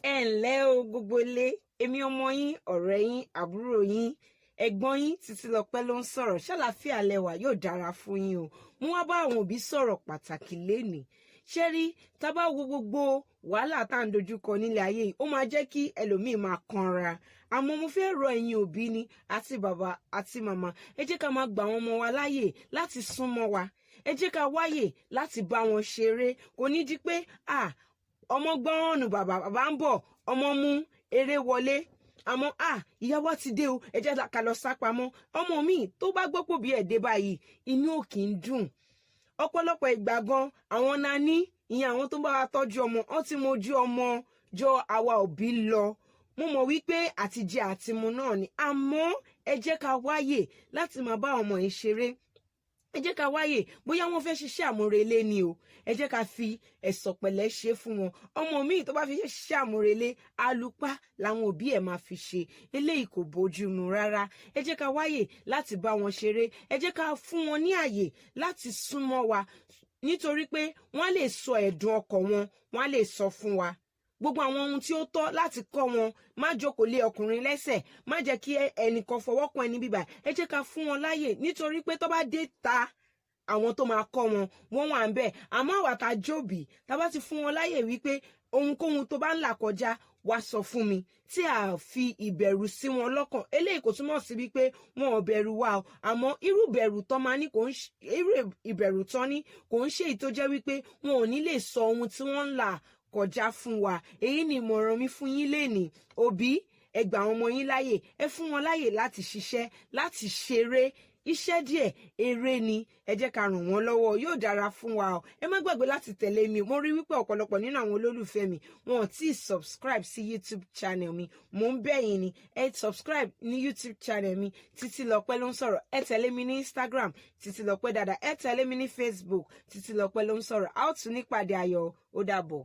Ẹ ǹlẹ́ o gbogbo ilé, èmi ọmọ yín, ọ̀rẹ́ yín, àbúrò yín, ẹ̀gbọ́n yín Títílọpẹ́ ló ń sọ̀rọ̀. Ṣàlàáfíà lẹ́wà yóò dára fún yín o. Mo wá bá àwọn òbí sọ̀rọ̀ pàtàkì lénìí. Ṣé rí, tá bá wo gbogbo wàhálà tá à ń dojúkọ nílé ayé yìí, ó máa jẹ́ kí ẹlòmíì máa kanra. Àmọ́ mo fẹ́ rọ ẹ̀yin òbí ni àti bàbá àti màmá, ẹ jẹ́ ká máa gbà àwọn ọmọ wa láàyè láti súnmọ́ wa. Ẹ jẹ́ ká wáyè láti bá wọn ṣeré. Kò ní di pé ọmọ gbọ́rànù bàbá ń bọ̀, ọmọ mú eré wọlé. Àmọ́ ìyá wa ti dé o, ẹ jẹ́ ká lọ sá pamọ́. Ọmọ mi tó bá gbọ́ pò bí ẹ̀ dé báyìí, inú ò kì í dùn. Ọ̀pọ̀lọpọ̀ ìgbà gan àwọn nání, ìyẹn àwọn tó bá wa tọ́jú ọmọ, wọ́n ti mojú ọmọ jọ àwa òbí lọ. Mo mọ̀ wípé àtijẹ àtimu náà ni, àmọ́ ẹ jẹ́ ká wáyè láti máa bá ọmọ yìí ṣeré. Ẹ jẹ́ ká wáyè bóyá wọ́n fẹ́ ṣiṣẹ́ àmúrelé ni o. Ẹ jẹ́ ká fi ẹ̀sọ̀ pẹ̀lẹ́ ṣe fún wọn. Ọmọ míì tó bá fi ṣiṣẹ́ àmúrelé, alupá làwọn òbí ẹ̀ máa fi ṣe. Eléyìí kò bójú mu rárá. Ẹ jẹ́ ká wáyè láti bá wọn ṣeré. Ẹ jẹ́ ká fún wọn ní àyè láti súnmọ́ wa. Nítorí pé wọ́n lè sọ ẹ̀dùn ọkàn wọn, wọ́n lè sọ fún wa. Gbogbo àwọn ohun tí ó tọ́ láti kọ́ wọn, má jókòó lé ọkùnrin lẹ́sẹ̀, má jẹ́ kí ẹnìkan fọwọ́ kan ẹni bíbà. Ẹ jẹ́ ká fún wọn láyè nítorí pé tó bá dé ta àwọn tó máa kọ́ wọn wà ń bẹ̀. Àmọ́ àwa tá jòbí, tá bá ti fún wọn láyè wípé ohunkóhun tó bá ń là kọjá wá sọ fún mi, tí a fi ìbẹ̀rù sí wọn lọ́kàn. Eléyìí kò túmọ̀ sí wípé wọn ò bẹ̀rù wa o, àmọ́ irú ìbẹ̀rù tán máa ní irú ìbẹ̀rù tán ní kò ń ṣe èyí tó jẹ́ wípé wọn ò ní lè sọ ohun tí wọ́n ń là kọjá fún wa. Èyí ni ìmọ̀ràn mi fún yín lénìí. Òbí, ẹ gbà àwọn ọmọ yín láyè, ẹ fún wọn láyè láti ṣiṣẹ́, láti ṣeré. Iṣẹ́ díẹ̀, eré ni. Ẹ jẹ́ ká ràn wọ́n lọ́wọ́, yóò dára fún wa o. Ẹ má gbàgbé láti tẹ̀lé mi. Mo rí wípé ọ̀pọ̀lọpọ̀ nínú àwọn olólùfẹ́ mi wọn ò tí subscribe sí YouTube channel mi. Mo ń bẹ̀ yín ni, ẹ subscribe ní YouTube channel mi. Títílọpẹ́ ló ń sọ̀rọ̀. Ẹ tẹ̀lé mi ní Instagram, Títílọpẹ́ dada. Ẹ tẹ̀lé mi ní Facebook, Títílọpẹ́ ló ń sọ̀rọ̀. A ó tún nípàdé ayọ̀. Ó dàbọ̀.